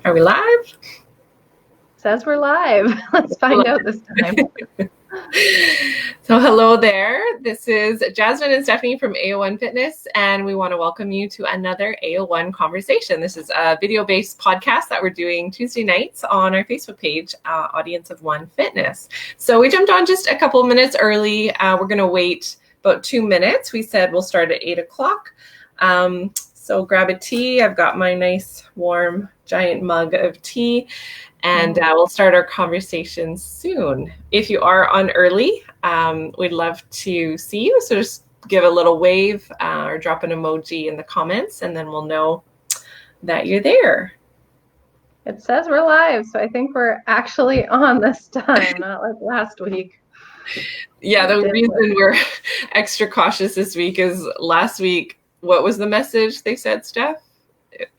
Are we live? Says we're live. Let's find out this time. So hello there. This is Jasmine and Stephanie from AO1 Fitness, and we want to welcome you to another AO1 Conversation. This is a video-based podcast that we're doing Tuesday nights on our Facebook page, Audience of One Fitness. So we jumped on just a couple of minutes early. We're going to wait about 2 minutes. We said we'll start at 8 o'clock. So grab a tea. I've got my nice warm giant mug of tea. And we'll start our conversation soon. If you are on early, we'd love to see you. So just give a little wave or drop an emoji in the comments, and then we'll know that you're there. It says we're live, so I think we're actually on this time, not like last week. Yeah, the reason we're extra cautious this week is last week, what was the message they said, Steph?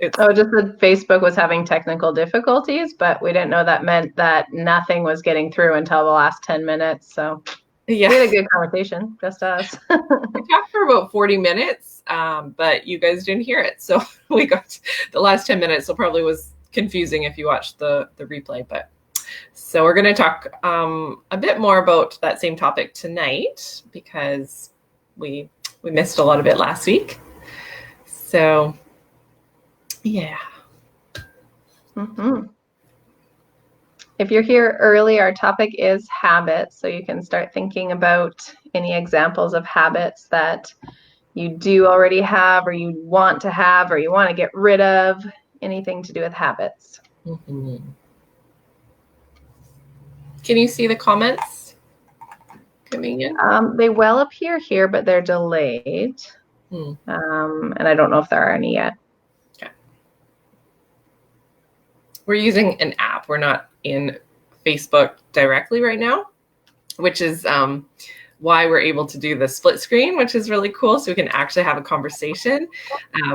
Just that Facebook was having technical difficulties, but we didn't know that meant that nothing was getting through until the last 10 minutes. So yeah, we had a good conversation, just us. We talked for about 40 minutes, but you guys didn't hear it. So we got the last 10 minutes. So probably was confusing if you watched the replay. But so we're going to talk a bit more about that same topic tonight because we missed a lot of it last week. So yeah. If you're here early, our topic is habits. So you can start thinking about any examples of habits that you do already have, or you want to have, or you want to get rid of, anything to do with habits. Can you see the comments coming in? They will appear here, but they're delayed. And I don't know if there are any yet. We're using an app. We're not in Facebook directly right now, which is why we're able to do the split screen, which is really cool. So we can actually have a conversation,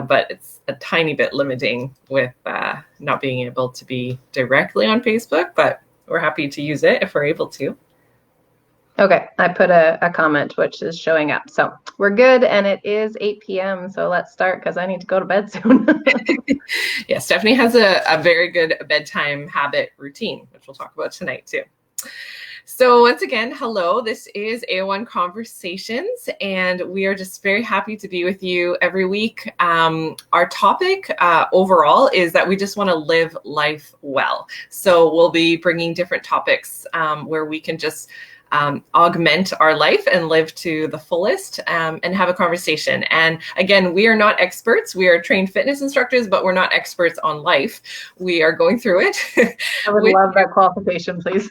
but it's a tiny bit limiting with not being able to be directly on Facebook, but we're happy to use it if we're able to. Okay, I put a comment which is showing up. So we're good, and it is 8 p.m. So let's start because I need to go to bed soon. Yeah, Stephanie has a very good bedtime habit routine, which we'll talk about tonight too. So once again, hello, this is AO1 Conversations, and we are just very happy to be with you every week. Our topic overall is that we just want to live life well. So we'll be bringing different topics where we can just augment our life and live to the fullest and have a conversation. And again, we are not experts. We are trained fitness instructors, but we're not experts on life. We are going through it. I would love that qualification, please.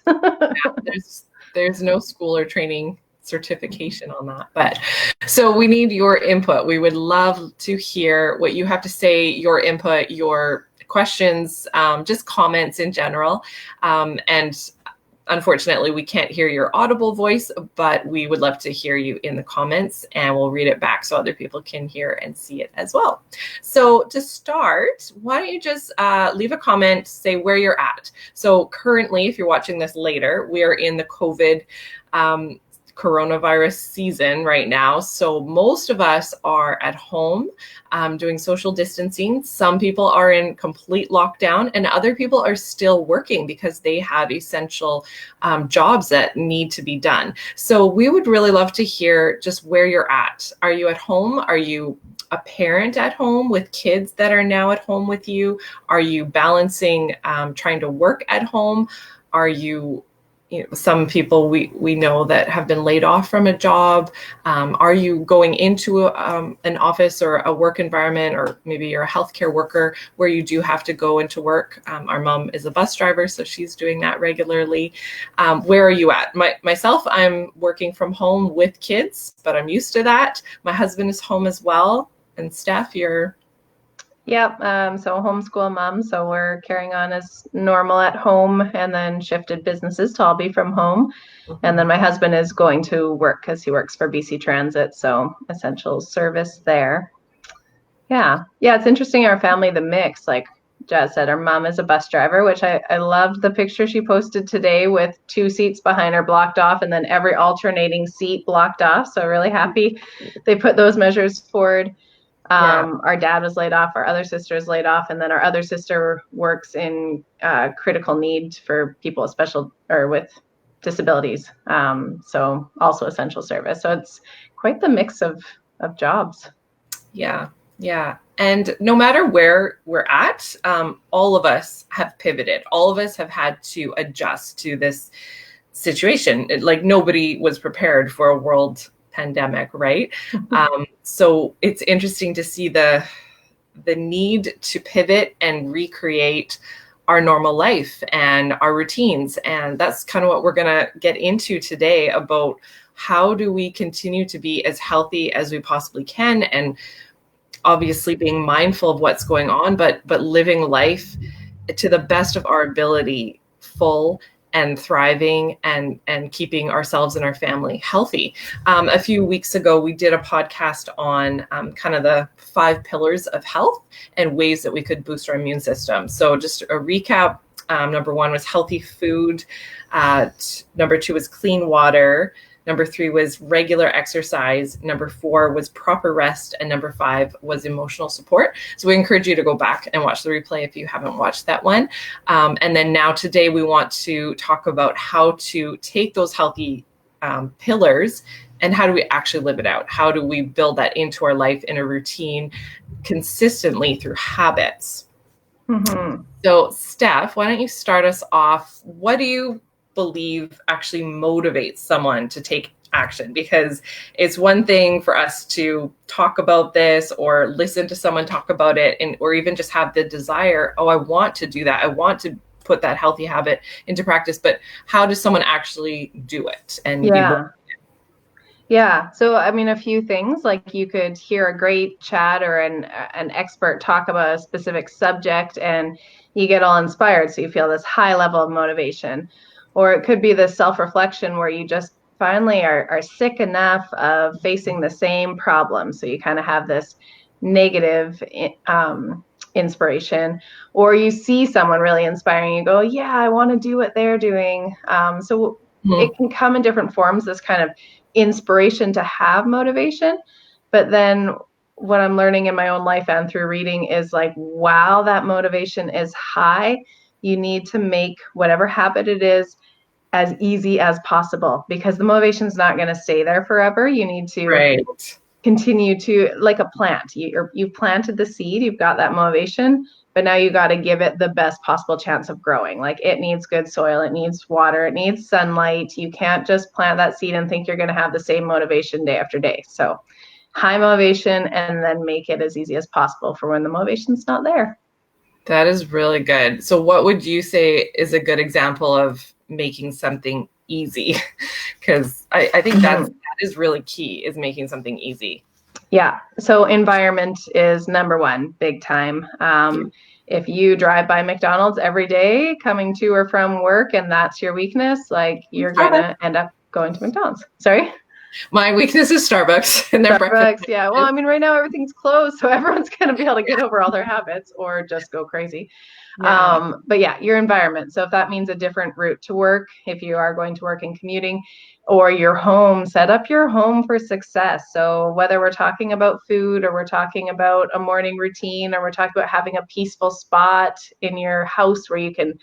There's no school or training certification on that. But so we need your input. We would love to hear what you have to say, your input, your questions, just comments in general. And unfortunately, we can't hear your audible voice, but we would love to hear you in the comments, and we'll read it back so other people can hear and see it as well. So to start, why don't you just leave a comment, say where you're at. So currently, if you're watching this later, we are in the COVID coronavirus season right now. So most of us are at home doing social distancing. Some people are in complete lockdown, and other people are still working because they have essential jobs that need to be done. So we would really love to hear just where you're at. Are you at home? Are you a parent at home with kids that are now at home with you? Are you balancing trying to work at home? Are you some people we know that have been laid off from a job. Are you going into an office or a work environment, or maybe you're a healthcare worker where you do have to go into work? Our mom is a bus driver, so she's doing that regularly. Where are you at? Myself, I'm working from home with kids, but I'm used to that. My husband is home as well. And Steph, you're... Yep. So homeschool mom. So we're carrying on as normal at home, and then shifted businesses to all be from home. And then my husband is going to work because he works for BC Transit. So essential service there. Yeah. It's interesting. Our family, the mix, like Jazz said, our mom is a bus driver, which I loved the picture she posted today with 2 seats behind her blocked off and then every alternating seat blocked off. So really happy they put those measures forward. Yeah. Our dad was laid off, our other sister is laid off, and then our other sister works in critical need for people with special or with disabilities. So also essential service. So it's quite the mix of jobs. Yeah. Yeah. And no matter where we're at, all of us have pivoted. All of us have had to adjust to this situation. Like nobody was prepared for a world pandemic, right? So it's interesting to see the need to pivot and recreate our normal life and our routines. And that's kind of what we're going to get into today about how do we continue to be as healthy as we possibly can, and obviously being mindful of what's going on, but living life to the best of our ability, full and thriving, and keeping ourselves and our family healthy. A few weeks ago, we did a podcast on kind of the 5 pillars of health and ways that we could boost our immune system. So just a recap, number 1 was healthy food. Number 2 was clean water. Number 3 was regular exercise. Number 4 was proper rest. And number 5 was emotional support. So we encourage you to go back and watch the replay if you haven't watched that one. And then now today we want to talk about how to take those healthy pillars and how do we actually live it out? How do we build that into our life in a routine consistently through habits? Mm-hmm. So Steph, why don't you start us off? What do you believe actually motivates someone to take action? Because it's one thing for us to talk about this or listen to someone talk about it, and or even just have the desire, oh, I want to do that. I want to put that healthy habit into practice. But how does someone actually do it? And Yeah. So, I mean, a few things, like you could hear a great chat or an expert talk about a specific subject and you get all inspired. So you feel this high level of motivation. Or it could be this self-reflection where you just finally are sick enough of facing the same problem. So you kind of have this negative inspiration, or you see someone really inspiring, you go, yeah, I want to do what they're doing. So it can come in different forms, this kind of inspiration to have motivation. But then what I'm learning in my own life and through reading is like, while that motivation is high, you need to make whatever habit it is as easy as possible, because the motivation is not going to stay there forever. You need to continue to, like a plant, you've planted the seed, you've got that motivation, but now you got to give it the best possible chance of growing. Like it needs good soil, it needs water, it needs sunlight. You can't just plant that seed and think you're going to have the same motivation day after day. So high motivation, and then make it as easy as possible for when the motivation's not there. That is really good. So what would you say is a good example of making something easy? Because I think that is really key, is making something easy. Yeah. So environment is number 1, big time. If you drive by McDonald's every day coming to or from work and that's your weakness, like you're going to end up going to McDonald's. Sorry? My weakness is Starbucks and their breakfast. Yeah. Well, I mean, right now everything's closed, so everyone's going to be able to get over all their habits or just go crazy. Yeah. But yeah, your environment. So if that means a different route to work, if you are going to work and commuting, or your home, set up your home for success. So whether we're talking about food, or we're talking about a morning routine, or we're talking about having a peaceful spot in your house where you can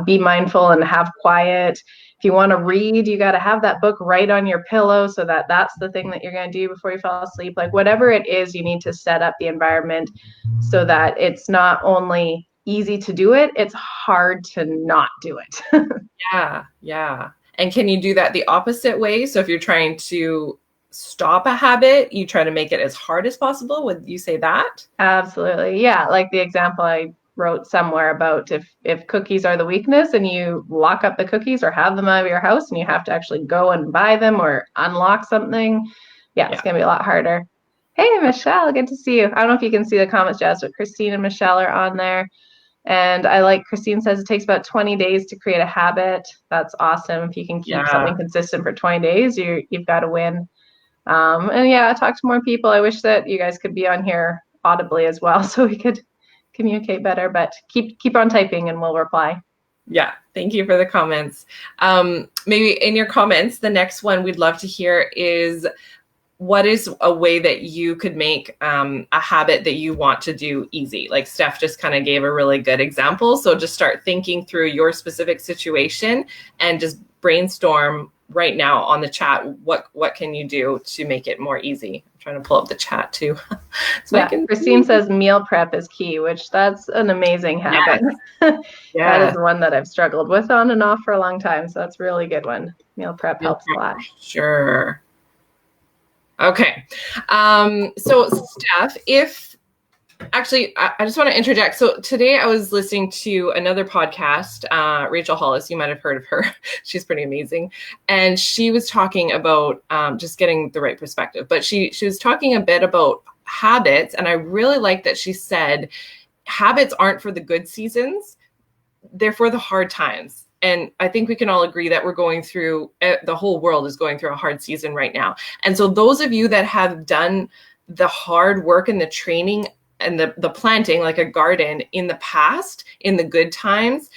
be mindful and have quiet. If you want to read, you got to have that book right on your pillow so that that's the thing that you're going to do before you fall asleep. Like whatever it is, you need to set up the environment so that it's not only easy to do it, it's hard to not do it. Yeah. And can you do that the opposite way? So if you're trying to stop a habit, you try to make it as hard as possible. Would you say that? Absolutely. Yeah. Like the example I wrote somewhere about if cookies are the weakness and you lock up the cookies or have them out of your house and you have to actually go and buy them or unlock something, it's going to be a lot harder. Hey, Michelle, good to see you. I don't know if you can see the comments, Jazz, but Christine and Michelle are on there. And I like Christine says it takes about 20 days to create a habit. That's awesome. If you can keep something consistent for 20 days, you've got to win. And talk to more people. I wish that you guys could be on here audibly as well so we could communicate better, but keep on typing and we'll reply. Yeah, thank you for the comments. Maybe in your comments, the next one we'd love to hear is, what is a way that you could make a habit that you want to do easy? Like Steph just kind of gave a really good example. So just start thinking through your specific situation and just brainstorm right now on the chat. What can you do to make it more easy? I'm trying to pull up the chat too. So Christine says meal prep is key, which that's an amazing habit. That is one that I've struggled with on and off for a long time. So that's a really good one. Meal prep helps a lot. Sure. Okay. So Steph, I just want to interject. So today I was listening to another podcast, Rachel Hollis, you might have heard of her. She's pretty amazing. And she was talking about just getting the right perspective, but she was talking a bit about habits. And I really like that she said, habits aren't for the good seasons. They're for the hard times. And I think we can all agree that we're going through, the whole world is going through a hard season right now. And so those of you that have done the hard work and the training and the planting, like a garden in the past, in the good times,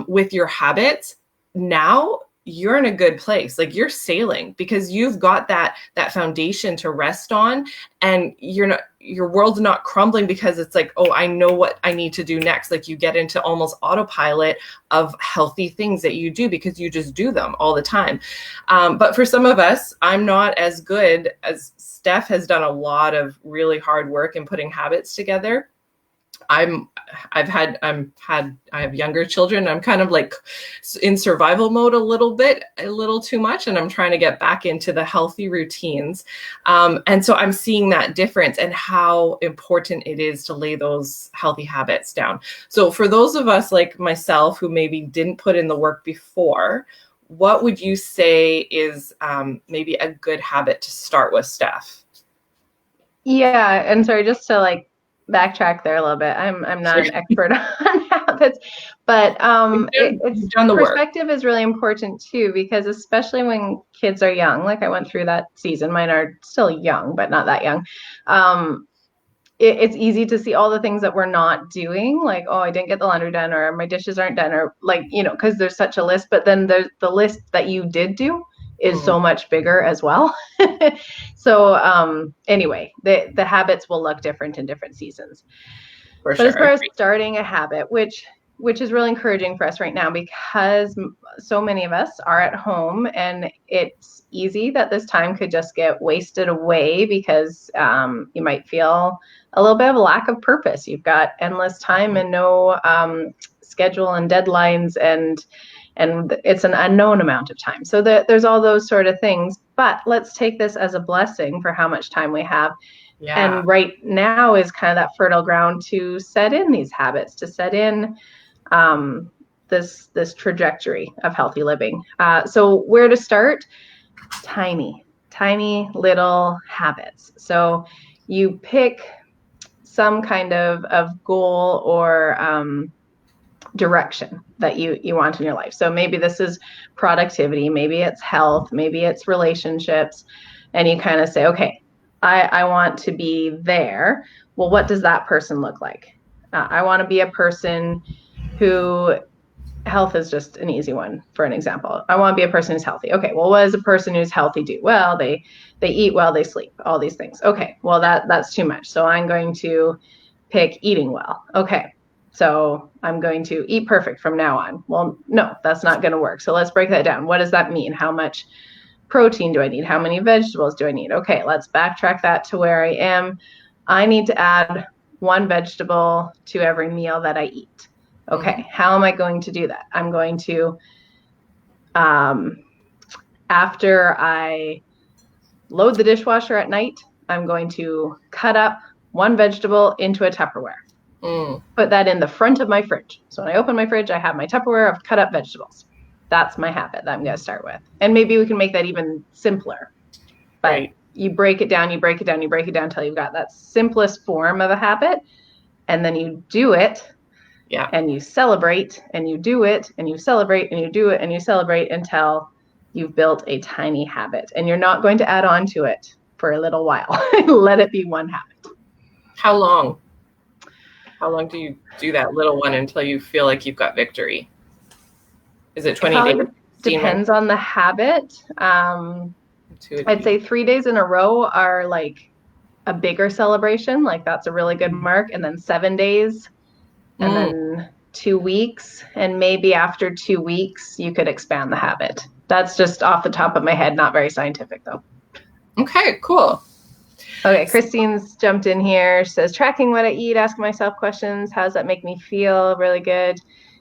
with your habits, now you're in a good place. Like you're sailing because you've got that foundation to rest on, and your world's not crumbling because it's like, oh, I know what I need to do next. Like you get into almost autopilot of healthy things that you do because you just do them all the time. But for some of us, I'm not as good as Steph has done a lot of really hard work in putting habits together. I have younger children. I'm kind of like in survival mode a little too much. And I'm trying to get back into the healthy routines. And so I'm seeing that difference and how important it is to lay those healthy habits down. So for those of us like myself, who maybe didn't put in the work before, what would you say is maybe a good habit to start with, Steph? Yeah. And sorry, just to backtrack there a little bit. I'm not an expert on habits, but perspective is really important too, because especially when kids are young, like I went through that season, mine are still young, but not that young. It's easy to see all the things that we're not doing, like, oh, I didn't get the laundry done, or my dishes aren't done, or because there's such a list, but then there's the list that you did do is so much bigger as well. So anyway, the habits will look different in different seasons. But as far as starting a habit, which is really encouraging for us right now, because so many of us are at home, and it's easy that this time could just get wasted away because you might feel a little bit of a lack of purpose. You've got endless time and no schedule and deadlines, and it's an unknown amount of time. So there's all those sort of things. But let's take this as a blessing for how much time we have. Yeah. And right now is kind of that fertile ground to set in these habits, to set in this trajectory of healthy living. So where to start? Tiny little habits. So you pick some kind of goal or direction that you want in your life. So maybe this is productivity, maybe it's health, maybe it's relationships, and you kind of say, okay, I want to be there. Well, what does that person look like? I want to be a person who, health is just an easy one for an example. I want to be a person who's healthy. Okay, well, what does a person who's healthy do? Well, they eat well, they sleep, all these things. Okay, well, that's too much. So I'm going to pick eating well. Okay, so I'm going to eat perfect from now on. Well, no, that's not going to work. So let's break that down. What does that mean? How much protein do I need? How many vegetables do I need? Okay, let's backtrack that to where I am. I need to add one vegetable to every meal that I eat. Okay, how am I going to do that? I'm going to, after I load the dishwasher at night, I'm going to cut up one vegetable into a Tupperware. Put that in the front of my fridge. So when I open my fridge, I have my Tupperware of cut up vegetables. That's my habit that I'm going to start with. And maybe we can make that even simpler. But you break it down until you've got that simplest form of a habit. And then you do it. Yeah. And you celebrate, and you do it, and you celebrate, and you do it, and you celebrate until you've built a tiny habit. And you're not going to add on to it for a little while. Let it be one habit. How long? How long do you do that little one until you feel like you've got victory? Is it 20 days? Depends on the habit. Intuitive I'd eating. say 3 days in a row are like a bigger celebration. Like that's a really good mark. And then 7 days, and Mm, then 2 weeks. And maybe after 2 weeks, you could expand the habit. That's just off the top of my head, not very scientific though. okay, cool. Okay, Christine's jumped in here. She says, tracking what I eat, asking myself questions. How does that make me feel? Really good.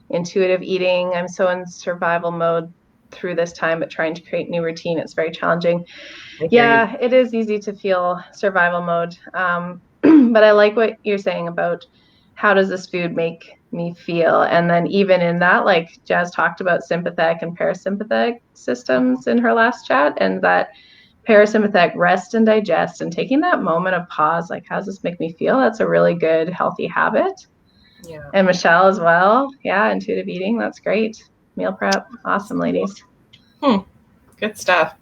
Intuitive eating. I'm so in survival mode through this time, but trying to create new routine. It's very challenging. I hear you. Yeah, it is easy to feel survival mode. But I like what you're saying about how does this food make me feel? And then even in that, like Jazz talked about sympathetic and parasympathetic systems in her last chat, and that parasympathetic rest and digest and taking that moment of pause, like, how does this make me feel? That's a really good, healthy habit. Yeah. And Michelle as well. Yeah, intuitive eating. That's great. Meal prep. Awesome, ladies. Hmm, good stuff.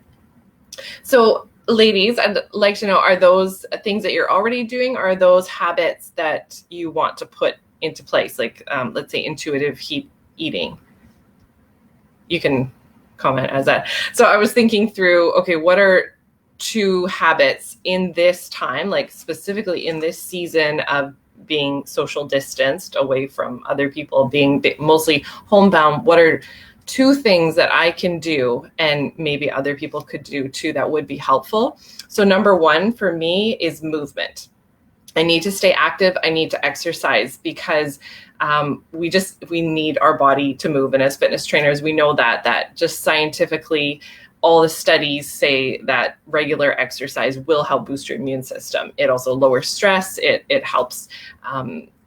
So, ladies, I'd like to know, are those things that you're already doing, or are those habits that you want to put into place? Like, let's say intuitive eating. You can comment as that. So I was thinking through, okay, what are two habits in this time, like specifically in this season of being social distanced away from other people, being mostly homebound? What are two things that I can do and maybe other people could do too that would be helpful? So number one for me is movement. I need to stay active. I need to exercise because we need our body to move. And as fitness trainers, we know that just scientifically, all the studies say that regular exercise will help boost your immune system. It also lowers stress. It helps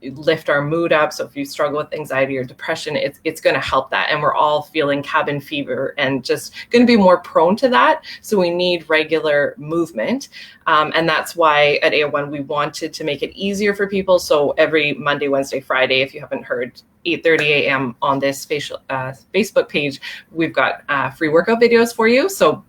lift our mood up. So if you struggle with anxiety or depression, it's going to help that. And we're all feeling cabin fever and just going to be more prone to that. So we need regular movement. And that's why at AO1, we wanted to make it easier for people. So every Monday, Wednesday, Friday, if you haven't heard, 8:30 a.m. on this Facebook page, we've got free workout videos for you. So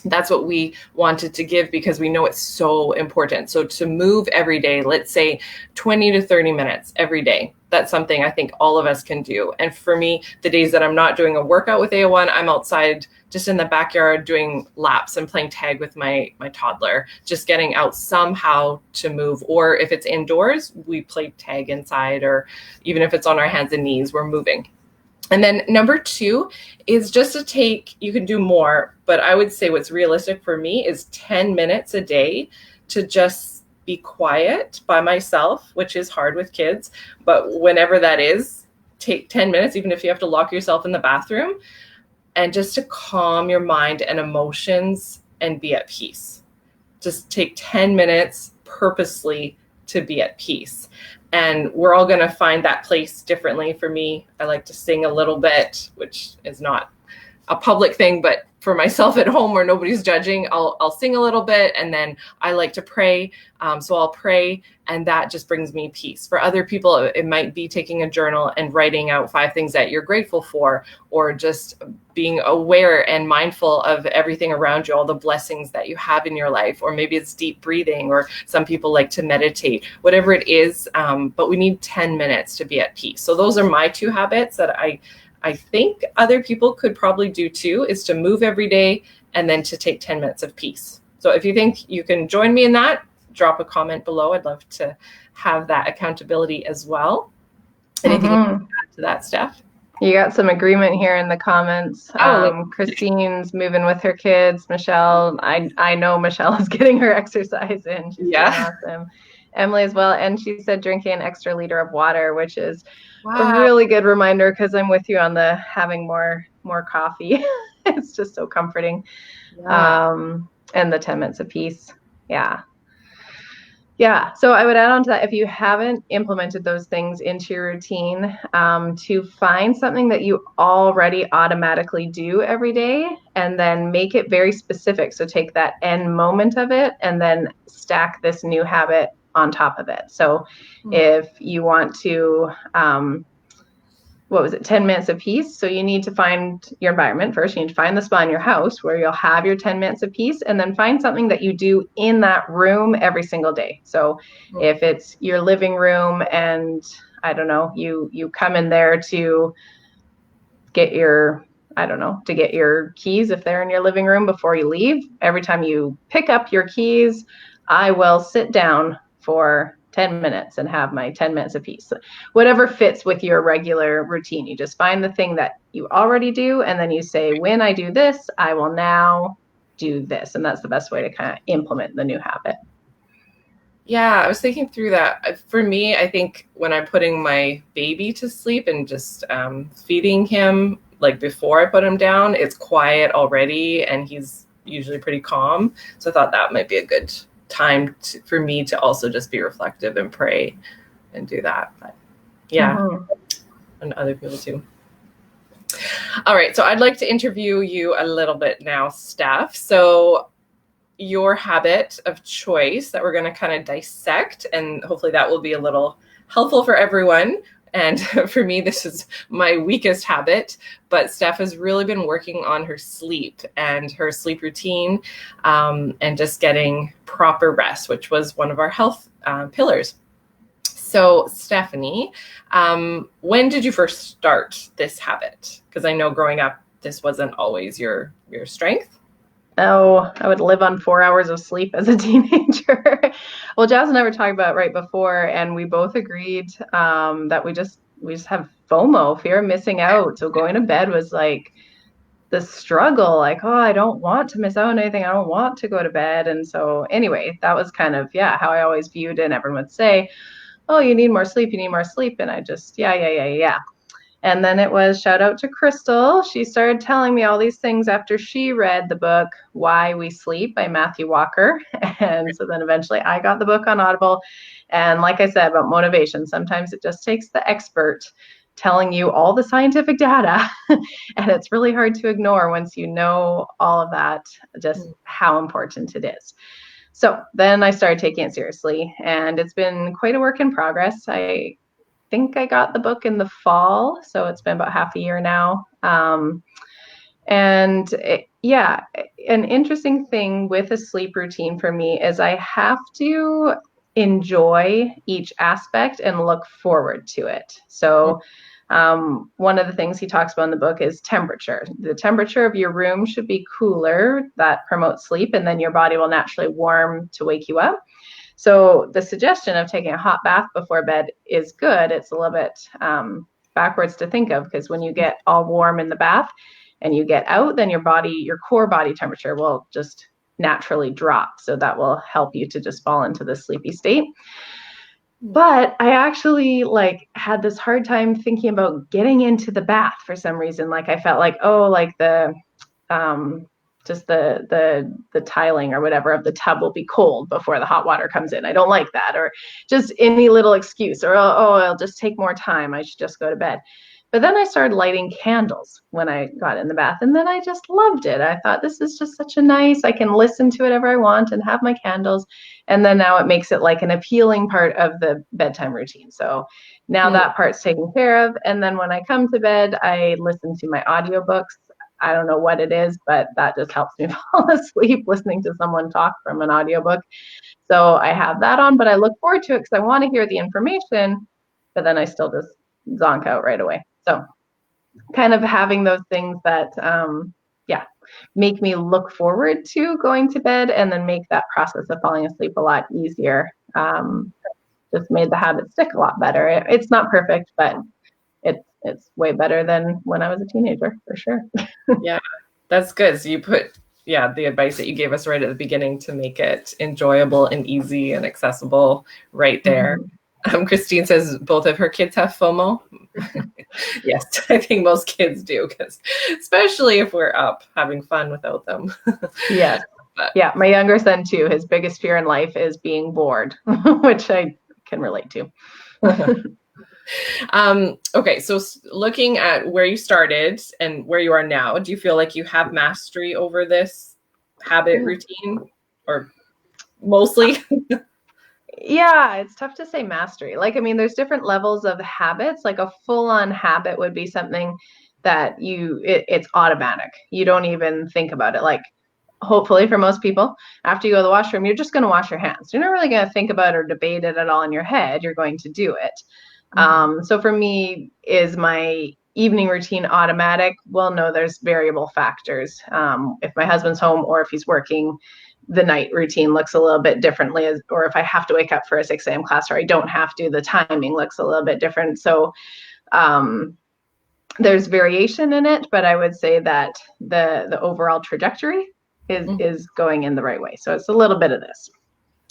that's what we wanted to give because we know it's so important. So to move every day, let's say 20 to 30 minutes every day, that's something I think all of us can do. And for me, the days that I'm not doing a workout with AO1, I'm outside just in the backyard doing laps and playing tag with my toddler, just getting out somehow to move. Or if it's indoors, we play tag inside, or even if it's on our hands and knees, we're moving. And then number two is just to take, you can do more, but I would say what's realistic for me is 10 minutes a day to just be quiet by myself, which is hard with kids. But whenever that is, take 10 minutes, even if you have to lock yourself in the bathroom, and just to calm your mind and emotions and be at peace. Just take 10 minutes purposely to be at peace. And we're all going to find that place differently. For me, I like to sing a little bit, which is not a public thing, but for myself at home where nobody's judging, I'll sing a little bit, and then I like to pray. So I'll pray, and that just brings me peace. For other people, it might be taking a journal and writing out 5 things that you're grateful for, or just being aware and mindful of everything around you, all the blessings that you have in your life, or maybe it's deep breathing, or some people like to meditate, whatever it is. But we need 10 minutes to be at peace. So those are my 2 habits that I think other people could probably do too, is to move every day and then to take 10 minutes of peace. So if you think you can join me in that, drop a comment below. I'd love to have that accountability as well. Anything you want to add to that, Steph? You got some agreement here in the comments. Oh, Christine's moving with her kids. Michelle, I know Michelle is getting her exercise in. She's doing yeah. awesome. Emily as well. And she said drinking an extra liter of water, which is a Wow. really good reminder because I'm with you on the having more coffee. It's just so comforting. Yeah. And the 10 minutes of peace. Yeah. Yeah, so I would add on to that, if you haven't implemented those things into your routine, to find something that you already automatically do every day and then make it very specific. So take that end moment of it and then stack this new habit on top of it. So if you want to, 10 minutes of peace. So you need to find your environment first. You need to find the spot in your house where you'll have your 10 minutes of peace, and then find something that you do in that room every single day. So if it's your living room and I don't know, you come in there to get your I don't know, to get your keys if they're in your living room before you leave. Every time you pick up your keys, I will sit down for 10 minutes and have my 10 minutes apiece. Whatever fits with your regular routine. You just find the thing that you already do, and then you say, when I do this, I will now do this. And that's the best way to kind of implement the new habit. Yeah, I was thinking through that. For me, I think when I'm putting my baby to sleep and just feeding him, like before I put him down, it's quiet already and he's usually pretty calm. So I thought that might be a good time for me to also just be reflective and pray and do that. But yeah, and other people too. All right, so I'd like to interview you a little bit now, Steph. So your habit of choice that we're going to kind of dissect, and hopefully that will be a little helpful for everyone. And for me, this is my weakest habit, but Steph has really been working on her sleep and her sleep routine, and just getting proper rest, which was one of our health pillars. So Stephanie, when did you first start this habit? Because I know growing up, this wasn't always your strength. Oh, I would live on 4 hours of sleep as a teenager. Well, Jazz and I were talking about it right before, and we both agreed that we just have FOMO, fear of missing out. So going to bed was like the struggle, like, oh, I don't want to miss out on anything. I don't want to go to bed. And so anyway, that was kind of, yeah, how I always viewed it. And everyone would say, oh, you need more sleep, you need more sleep. And I just, yeah. And then it was shout out to Crystal. She started telling me all these things after she read the book Why We Sleep by Matthew Walker. And so then eventually I got the book on Audible. And like I said about motivation, sometimes it just takes the expert telling you all the scientific data. And it's really hard to ignore once you know all of that, just how important it is. So then I started taking it seriously, and it's been quite a work in progress. I think I got the book in the fall, so it's been about half a year now. Yeah, an interesting thing with a sleep routine for me is I have to enjoy each aspect and look forward to it. So one of the things he talks about in the book is temperature. The temperature of your room should be cooler. That promotes sleep, and then your body will naturally warm to wake you up. So the suggestion of taking a hot bath before bed is good. It's a little bit backwards to think of, because when you get all warm in the bath and you get out, then your core body temperature will just naturally drop. So that will help you to just fall into the sleepy state. But I actually had this hard time thinking about getting into the bath for some reason. Like I felt like, oh, like the just the tiling or whatever of the tub will be cold before the hot water comes in. I don't like that. Or just any little excuse, or oh, it'll just take more time, I should just go to bed. But then I started lighting candles when I got in the bath, and then I just loved it. I thought, this is just such a nice, I can listen to whatever I want and have my candles. And then now it makes it like an appealing part of the bedtime routine. So now that part's taken care of. And then when I come to bed, I listen to my audiobooks. I don't know what it is, but that just helps me fall asleep listening to someone talk from an audiobook. So I have that on, but I look forward to it because I want to hear the information, but then I still just zonk out right away. So kind of having those things that, make me look forward to going to bed, and then make that process of falling asleep a lot easier. Just made the habit stick a lot better. It's not perfect, but it's way better than when I was a teenager, for sure. Yeah, that's good. So you put, the advice that you gave us right at the beginning to make it enjoyable and easy and accessible right there. Christine says both of her kids have FOMO. Yes, I think most kids do, because especially if we're up having fun without them. Yes. Yeah, my younger son too, his biggest fear in life is being bored, which I can relate to. Okay, so looking at where you started and where you are now, do you feel like you have mastery over this habit routine, or mostly? Yeah, it's tough to say mastery. There's different levels of habits. Like a full-on habit would be something that it's automatic. You don't even think about it. Like, hopefully for most people, after you go to the washroom, you're just going to wash your hands. You're not really going to think about or debate it at all in your head. You're going to do it. So for me, is my evening routine automatic? Well, no, there's variable factors. If my husband's home or if he's working, the night routine looks a little bit differently, or if I have to wake up for a 6 a.m. class or I don't have to, the timing looks a little bit different. So there's variation in it, but I would say that the overall trajectory is going in the right way. So it's a little bit of this.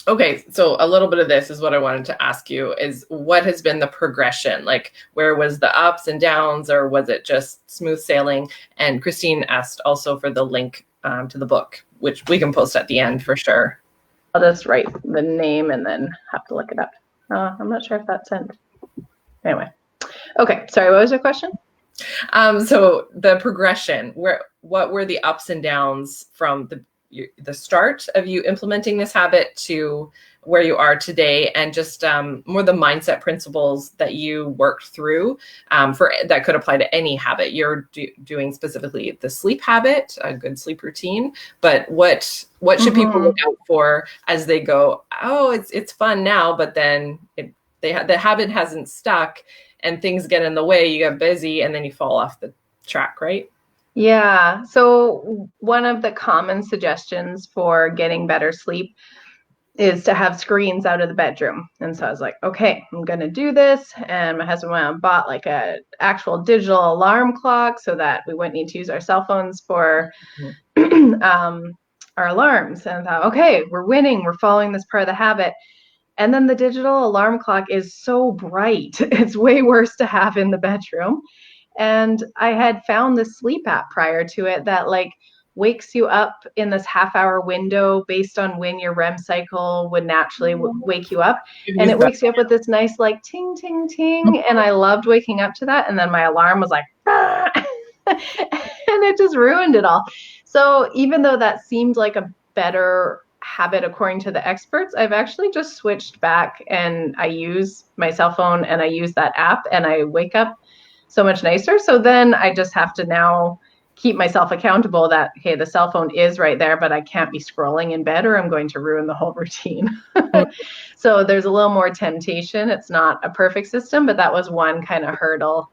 Okay, so a little bit of this is what I wanted to ask you is what has been the progression? Like where was the ups and downs, or was it just smooth sailing? And Christine asked also for the link to the book, which we can post at the end for sure. I'll just write the name and then have to look it up. I'm not sure if that's sent. Anyway. Okay, sorry, what was your question? So the progression, what were the ups and downs from the start of you implementing this habit to where you are today, and just more the mindset principles that you worked through for that could apply to any habit. You're doing specifically the sleep habit, a good sleep routine, but what should people look out for as they go, oh, it's fun now, but then the habit hasn't stuck and things get in the way, you get busy, and then you fall off the track, right? Yeah. So one of the common suggestions for getting better sleep is to have screens out of the bedroom. And so I was like, okay, I'm going to do this. And my husband went and bought like a actual digital alarm clock so that we wouldn't need to use our cell phones for our alarms. And I thought, okay, we're winning. We're following this part of the habit. And then the digital alarm clock is so bright. It's way worse to have in the bedroom. And I had found this sleep app prior to it that like wakes you up in this half-hour window based on when your REM cycle would naturally wake you up. And it wakes you up with this nice like ting, ting, ting. And I loved waking up to that. And then my alarm was like, ah! And it just ruined it all. So even though that seemed like a better habit according to the experts, I've actually just switched back and I use my cell phone and I use that app and I wake up so much nicer. So then I just have to now keep myself accountable that, hey, the cell phone is right there, but I can't be scrolling in bed or I'm going to ruin the whole routine. So there's a little more temptation. It's not a perfect system, but that was one kind of hurdle.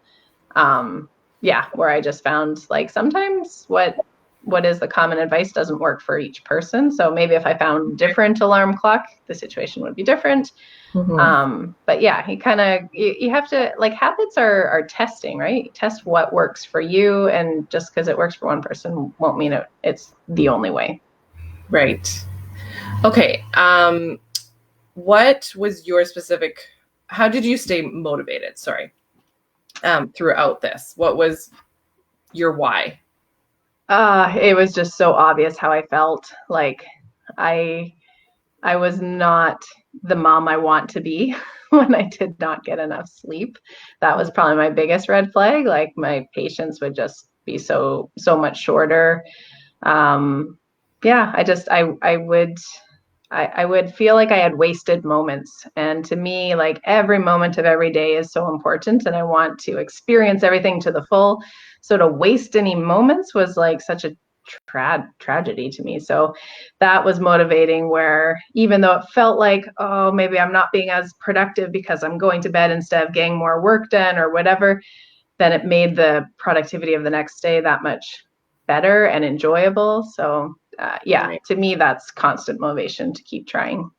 Where I just found like sometimes what is the common advice doesn't work for each person. So maybe if I found different alarm clock, the situation would be different. But yeah, you have to, like, habits are testing, right? You test what works for you, and just because it works for one person won't mean it's the only way. Right. Okay. What was your specific, how did you stay motivated? Sorry. Throughout this, what was your why? It was just so obvious how I felt. Like I was not the mom I want to be when I did not get enough sleep. That was probably my biggest red flag. Like my patience would just be so much shorter. I would feel like I had wasted moments. And to me, like every moment of every day is so important and I want to experience everything to the full. So to waste any moments was like such a tragedy to me. So that was motivating, where even though it felt like, oh, maybe I'm not being as productive because I'm going to bed instead of getting more work done or whatever, then it made the productivity of the next day that much better and enjoyable. So Right. to me, that's constant motivation to keep trying.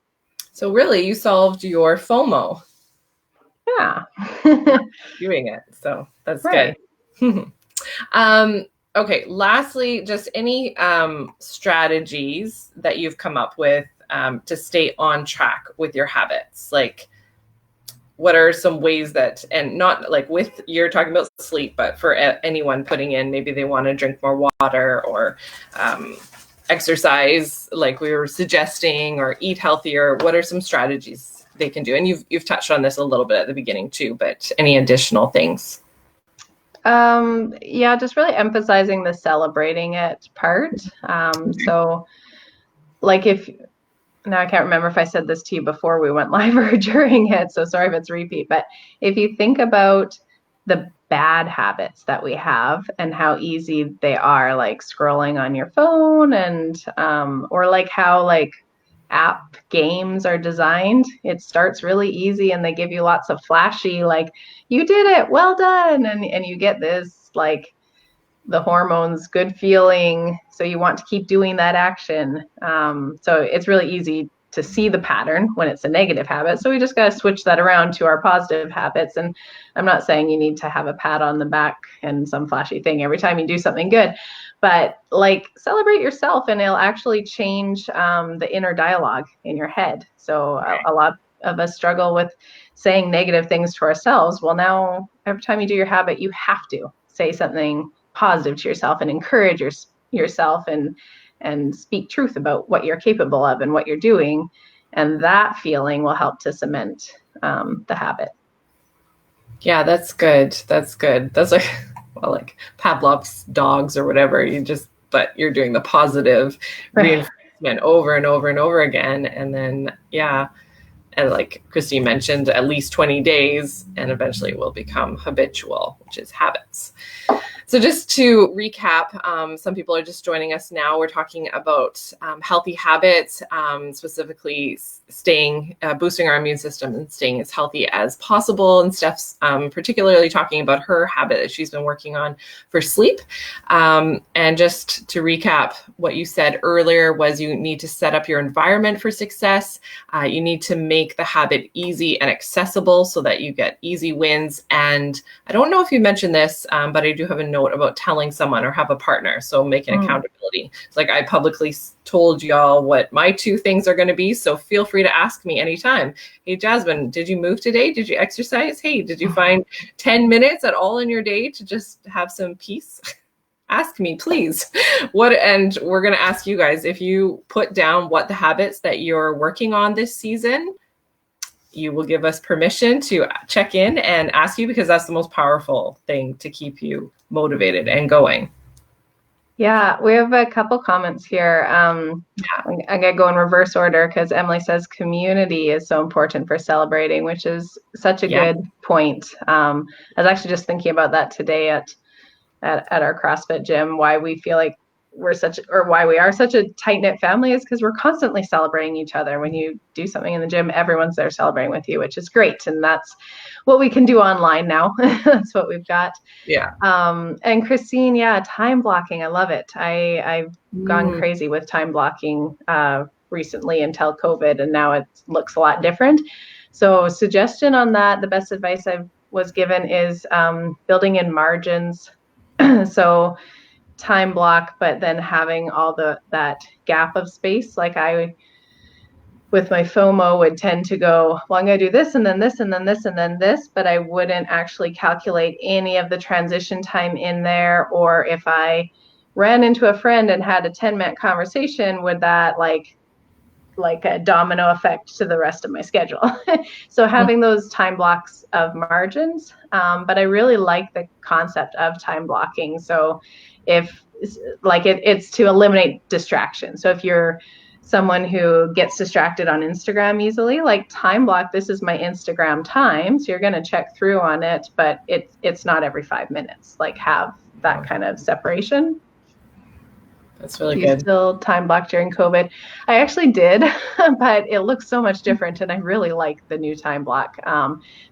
So really you solved your FOMO. Yeah. Doing it. So that's right. Good. Okay. Lastly, just any strategies that you've come up with to stay on track with your habits? Like, what are some ways that, and not like with, you're talking about sleep, but for anyone putting in, maybe they want to drink more water or exercise, like we were suggesting, or eat healthier. What are some strategies they can do? And you've touched on this a little bit at the beginning too, but any additional things? Just really emphasizing the celebrating it part. So like now I can't remember if I said this to you before we went live or during it, so sorry if it's repeat, but if you think about the bad habits that we have and how easy they are, like scrolling on your phone and or like how like app games are designed, it starts really easy and they give you lots of flashy, like, you did it, well done. And you get this, like, the hormones, good feeling. So you want to keep doing that action. So it's really easy to see the pattern when it's a negative habit. So we just got to switch that around to our positive habits. And I'm not saying you need to have a pat on the back and some flashy thing every time you do something good, but like, celebrate yourself and it'll actually change the inner dialogue in your head. So a lot of us struggle with saying negative things to ourselves. Well, now every time you do your habit, you have to say something positive to yourself and encourage yourself and speak truth about what you're capable of and what you're doing, and that feeling will help to cement the habit. Yeah, that's good. That's good. That's like, well, like Pavlov's dogs or whatever. But you're doing the positive reinforcement over and over and over again, and then and like Christine mentioned, at least 20 days, and eventually it will become habitual, which is habits. So just to recap, some people are just joining us now. We're talking about healthy habits, specifically boosting our immune system and staying as healthy as possible. And Steph's particularly talking about her habit that she's been working on for sleep. And just to recap, what you said earlier was you need to set up your environment for success. You need to make the habit easy and accessible so that you get easy wins. And I don't know if you mentioned this, but I do have a note about telling someone or have a partner. So make an accountability. It's like I publicly told y'all what my 2 things are going to be. So feel free to ask me anytime. Hey, Jasmine, did you move today? Did you exercise? Hey, did you find 10 minutes at all in your day to just have some peace? Ask me, please. And we're going to ask you guys, if you put down what the habits that you're working on this season, you will give us permission to check in and ask you, because that's the most powerful thing to keep you motivated and going. Yeah, we have a couple comments here. I'm going to go in reverse order because Emily says community is so important for celebrating, which is such a good point. I was actually just thinking about that today at our CrossFit gym, why we feel like why we are such a tight-knit family is because we're constantly celebrating each other. When you do something in the gym, everyone's there celebrating with you, which is great. And that's what we can do online now. That's what we've got. Yeah. And Christine, time blocking. I love it. I've gone crazy with time blocking recently until COVID, and now it looks a lot different. So suggestion on that, the best advice I was given is building in margins. So time block, but then having all that gap of space. Like I, with my FOMO, would tend to go, well, I'm going to do this and then this and then this and then this, but I wouldn't actually calculate any of the transition time in there. Or if I ran into a friend and had a 10-minute conversation, would that like a domino effect to the rest of my schedule? So having those time blocks of margins, but I really like the concept of time blocking. So if like it's to eliminate distraction. So if you're someone who gets distracted on Instagram easily, like time block, this is my Instagram time. So you're going to check through on it, but it's not every 5 minutes. Like have that kind of separation. That's really good. Do you still time block during COVID? I actually did, but it looks so much different, and I really like the new time block.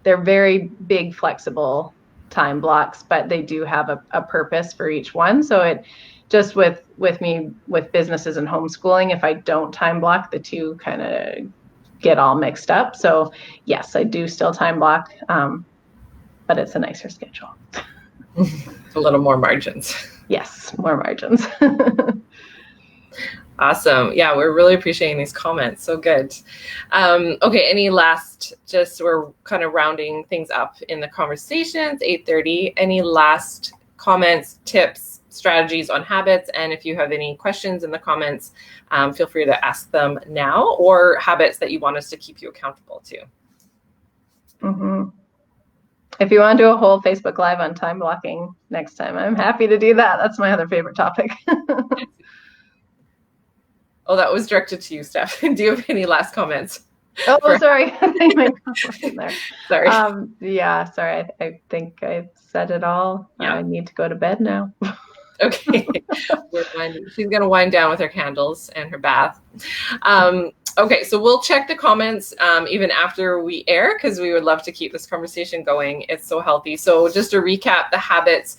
They're very big, flexible time blocks, but they do have a purpose for each one. So it just with me with businesses and homeschooling, if I don't time block, the two kind of get all mixed up. So yes, I do still time block, but it's a nicer schedule. A little more margins. Yes, more margins. Awesome. Yeah, we're really appreciating these comments. So good. Okay, any last, we're kind of rounding things up in the conversations, 8:30. Any last comments, tips, strategies on habits? And if you have any questions in the comments, feel free to ask them now, or habits that you want us to keep you accountable to. Mm-hmm. If you want to do a whole Facebook Live on time blocking next time, I'm happy to do that. That's my other favorite topic. Oh, that was directed to you, Steph. Do you have any last comments? Oh, sorry. I think my there. Sorry. Sorry. I think I said it all. Yeah. I need to go to bed now. Okay. She's going to wind down with her candles and her bath. Okay, so we'll check the comments even after we air, because we would love to keep this conversation going. It's so healthy. So just to recap, the habits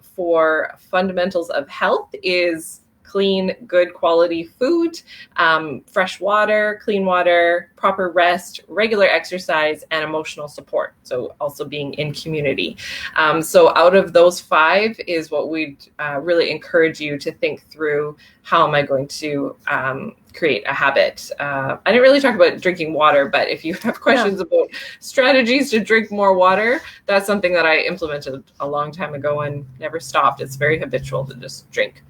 for fundamentals of health is clean, good quality food, fresh water, clean water, proper rest, regular exercise, and emotional support. So also being in community. So out of those 5 is what we'd really encourage you to think through. How am I going to create a habit? I didn't really talk about drinking water, but if you have questions about strategies to drink more water, that's something that I implemented a long time ago and never stopped. It's very habitual to just drink.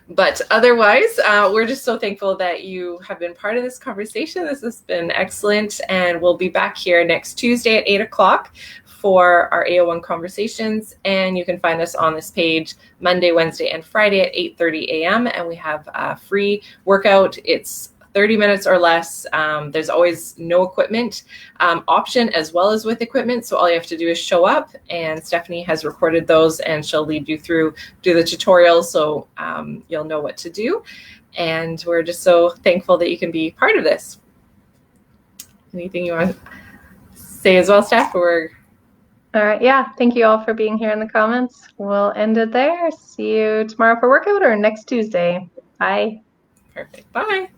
But otherwise, we're just so thankful that you have been part of this conversation. This has been excellent. And we'll be back here next Tuesday at 8 o'clock for our AO1 Conversations. And you can find us on this page Monday, Wednesday, and Friday at 8:30 a.m. And we have a free workout. It's 30 minutes or less. There's always no equipment option as well as with equipment. So all you have to do is show up, and Stephanie has recorded those and she'll lead you through, do the tutorial, so you'll know what to do. And we're just so thankful that you can be part of this. Anything you want to say as well, Steph? Or... All right. Yeah. Thank you all for being here in the comments. We'll end it there. See you tomorrow for workout or next Tuesday. Bye. Perfect. Bye.